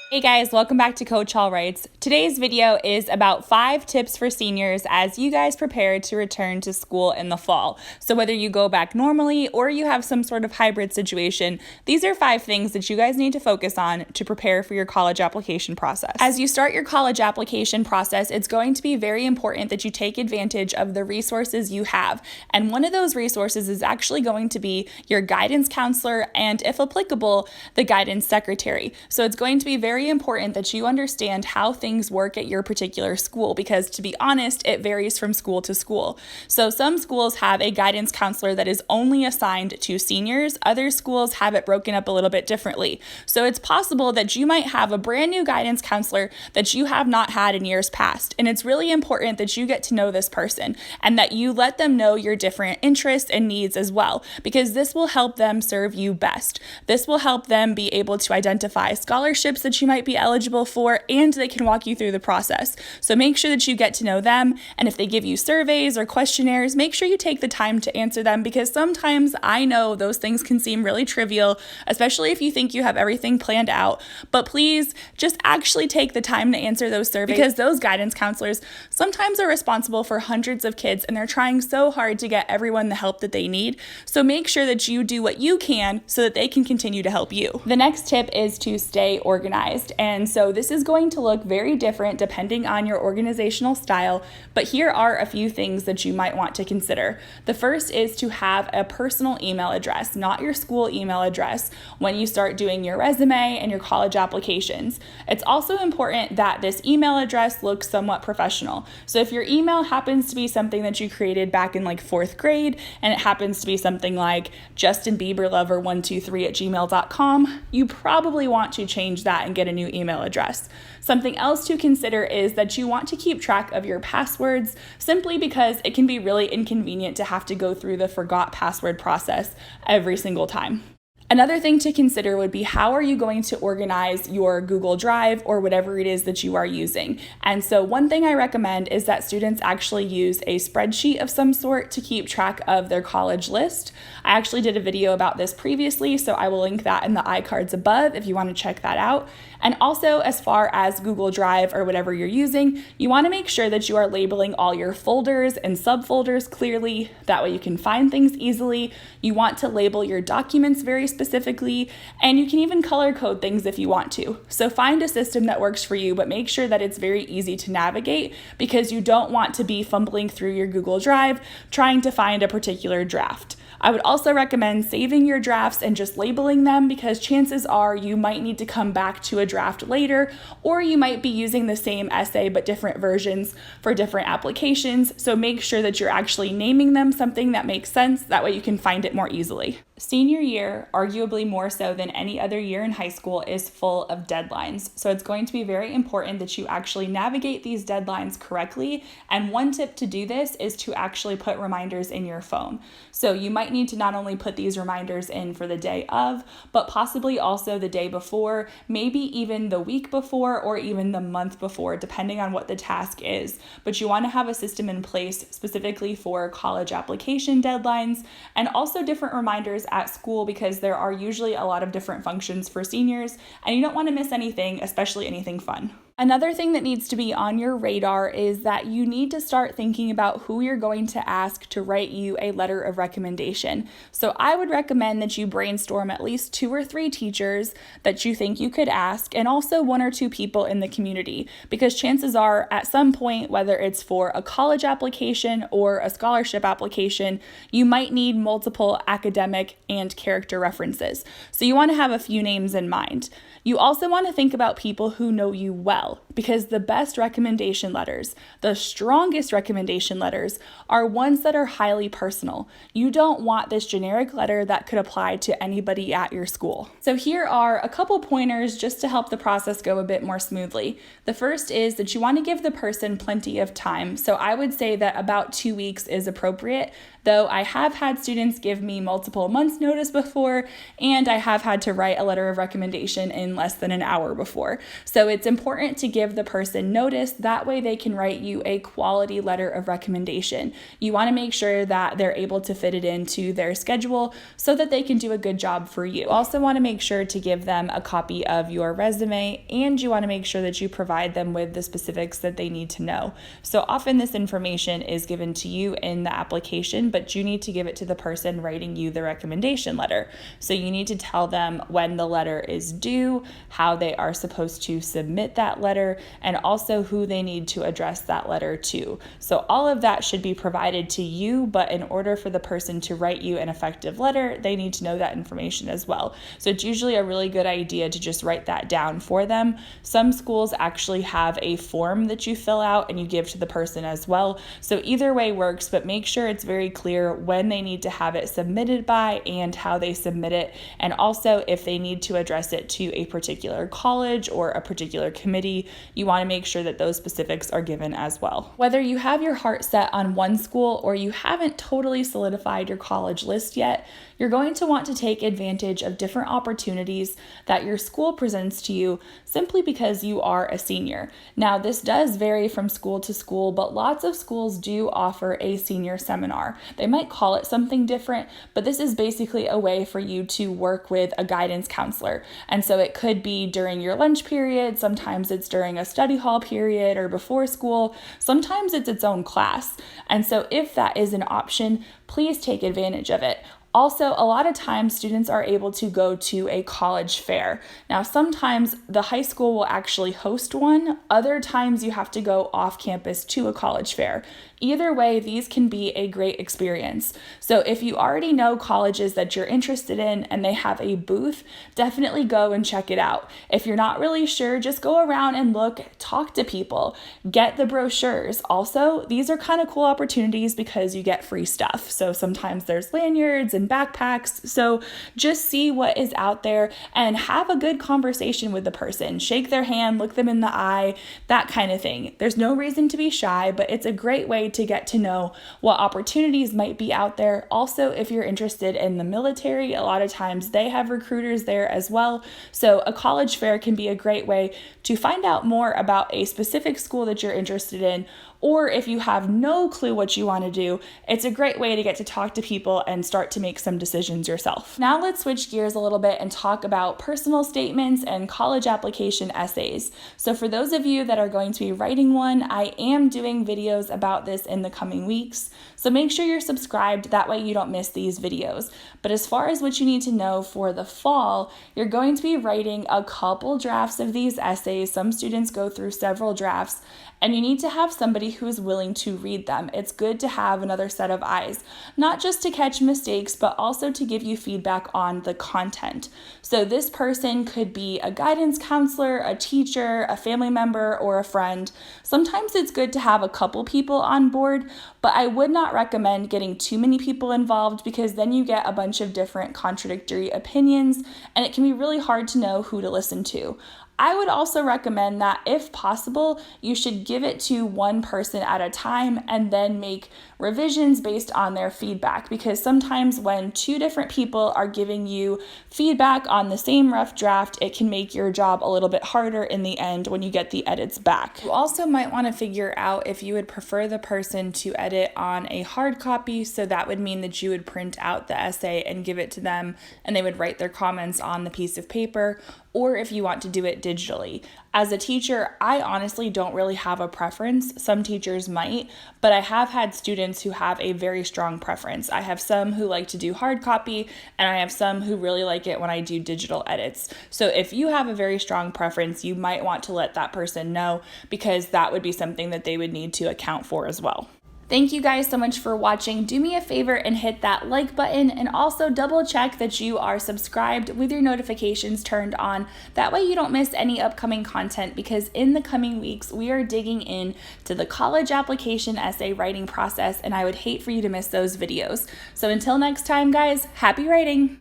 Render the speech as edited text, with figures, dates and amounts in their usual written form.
Hey guys, welcome back to Coach Hall Writes. Today's video is about 5 tips for seniors as you guys prepare to return to school in the fall. So whether you go back normally or you have some sort of hybrid situation, these are 5 things that you guys need to focus on to prepare for your college application process. As you start your college application process, it's going to be very important that you take advantage of the resources you have. And one of those resources is actually going to be your guidance counselor and, if applicable, the guidance secretary. So it's going to be very important that you understand how things work at your particular school because, to be honest, it varies from school to school. So some schools have a guidance counselor that is only assigned to seniors. Other schools have it broken up a little bit differently. So it's possible that you might have a brand new guidance counselor that you have not had in years past. And it's really important that you get to know this person and that you let them know your different interests and needs as well, because this will help them serve you best. This will help them be able to identify scholarships that you might be eligible for, and they can walk you through the process. So make sure that you get to know them, and if they give you surveys or questionnaires, make sure you take the time to answer them, because sometimes I know those things can seem really trivial, especially if you think you have everything planned out, but please just actually take the time to answer those surveys, because those guidance counselors sometimes are responsible for hundreds of kids, and they're trying so hard to get everyone the help that they need. So make sure that you do what you can so that they can continue to help you. The next tip is to stay organized. And so this is going to look very different depending on your organizational style, but here are a few things that you might want to consider. The first is to have a personal email address, not your school email address, when you start doing your resume and your college applications. It's also important that this email address looks somewhat professional. So if your email happens to be something that you created back in like 4th grade, and it happens to be something like justinbieberlover123@gmail.com, you probably want to change that and get a new email address. Something else to consider is that you want to keep track of your passwords, simply because it can be really inconvenient to have to go through the forgot password process every single time. Another thing to consider would be, how are you going to organize your Google Drive or whatever it is that you are using? And so one thing I recommend is that students actually use a spreadsheet of some sort to keep track of their college list. I actually did a video about this previously, so I will link that in the iCards above if you want to check that out. And also, as far as Google Drive or whatever you're using, you want to make sure that you are labeling all your folders and subfolders clearly. That way you can find things easily. You want to label your documents very specifically, and you can even color code things if you want to. So find a system that works for you, but make sure that it's very easy to navigate, because you don't want to be fumbling through your Google Drive trying to find a particular draft. I would also recommend saving your drafts and just labeling them, because chances are you might need to come back to a draft later, or you might be using the same essay but different versions for different applications. So make sure that you're actually naming them something that makes sense. That way you can find it more easily. Senior year, arguably more so than any other year in high school, is full of deadlines. So it's going to be very important that you actually navigate these deadlines correctly. And one tip to do this is to actually put reminders in your phone. So you might need to not only put these reminders in for the day of, but possibly also the day before, maybe even the week before, or even the month before, depending on what the task is. But you want to have a system in place specifically for college application deadlines, and also different reminders at school, because there are usually a lot of different functions for seniors, and you don't want to miss anything, especially anything fun. Another thing that needs to be on your radar is that you need to start thinking about who you're going to ask to write you a letter of recommendation. So I would recommend that you brainstorm at least 2 or 3 teachers that you think you could ask, and also 1 or 2 people in the community, because chances are at some point, whether it's for a college application or a scholarship application, you might need multiple academic and character references. So you want to have a few names in mind. You also want to think about people who know you well, because the best recommendation letters, the strongest recommendation letters, are ones that are highly personal. You don't want this generic letter that could apply to anybody at your school. So here are a couple pointers just to help the process go a bit more smoothly. The first is that you want to give the person plenty of time. So I would say that about 2 weeks is appropriate, though I have had students give me multiple months notice before, and I have had to write a letter of recommendation in less than an hour before. So it's important it to give the person notice. That way they can write you a quality letter of recommendation. You want to make sure that they're able to fit it into their schedule so that they can do a good job for you. You also want to make sure to give them a copy of your resume, and you want to make sure that you provide them with the specifics that they need to know. So often this information is given to you in the application, but you need to give it to the person writing you the recommendation letter. So you need to tell them when the letter is due, how they are supposed to submit that letter, and also who they need to address that letter to. So all of that should be provided to you, but in order for the person to write you an effective letter, they need to know that information as well. So it's usually a really good idea to just write that down for them. Some schools actually have a form that you fill out and you give to the person as well. So either way works, but make sure it's very clear when they need to have it submitted by and how they submit it. And also if they need to address it to a particular college or a particular committee, you want to make sure that those specifics are given as well. Whether you have your heart set on one school or you haven't totally solidified your college list yet, you're going to want to take advantage of different opportunities that your school presents to you simply because you are a senior. Now, this does vary from school to school, but lots of schools do offer a senior seminar. They might call it something different, but this is basically a way for you to work with a guidance counselor. And so it could be during your lunch period, sometimes it's during a study hall period or before school, sometimes it's its own class. And so if that is an option, please take advantage of it. Also, a lot of times students are able to go to a college fair. Now, sometimes the high school will actually host one. Other times you have to go off campus to a college fair. Either way, these can be a great experience. So if you already know colleges that you're interested in and they have a booth, definitely go and check it out. If you're not really sure, just go around and look, talk to people, get the brochures. Also, these are kind of cool opportunities because you get free stuff. So sometimes there's lanyards and backpacks. So just see what is out there and have a good conversation with the person. Shake their hand, look them in the eye, that kind of thing. There's no reason to be shy, but it's a great way to get to know what opportunities might be out there. Also, if you're interested in the military, a lot of times they have recruiters there as well. So a college fair can be a great way to find out more about a specific school that you're interested in. Or if you have no clue what you want to do, it's a great way to get to talk to people and start to make some decisions yourself. Now let's switch gears a little bit and talk about personal statements and college application essays. So for those of you that are going to be writing one, I am doing videos about this in the coming weeks. So make sure you're subscribed, that way you don't miss these videos. But as far as what you need to know for the fall, you're going to be writing a couple drafts of these essays. Some students go through several drafts, and you need to have somebody who is willing to read them. It's good to have another set of eyes, not just to catch mistakes, but also to give you feedback on the content. So this person could be a guidance counselor, a teacher, a family member, or a friend. Sometimes it's good to have a couple people on board, but I would not recommend getting too many people involved because then you get a bunch of different contradictory opinions, and it can be really hard to know who to listen to. I would also recommend that if possible, you should give it to one person at a time and then make revisions based on their feedback, because sometimes when two different people are giving you feedback on the same rough draft, it can make your job a little bit harder in the end when you get the edits back. You also might want to figure out if you would prefer the person to edit on a hard copy, so that would mean that you would print out the essay and give it to them and they would write their comments on the piece of paper, or if you want to do it digitally. As a teacher, I honestly don't really have a preference. Some teachers might, but I have had students who have a very strong preference. I have some who like to do hard copy, and I have some who really like it when I do digital edits. So if you have a very strong preference, you might want to let that person know, because that would be something that they would need to account for as well. Thank you guys so much for watching. Do me a favor and hit that like button, and also double check that you are subscribed with your notifications turned on. That way you don't miss any upcoming content, because in the coming weeks we are digging in to the college application essay writing process, and I would hate for you to miss those videos. So until next time guys, happy writing!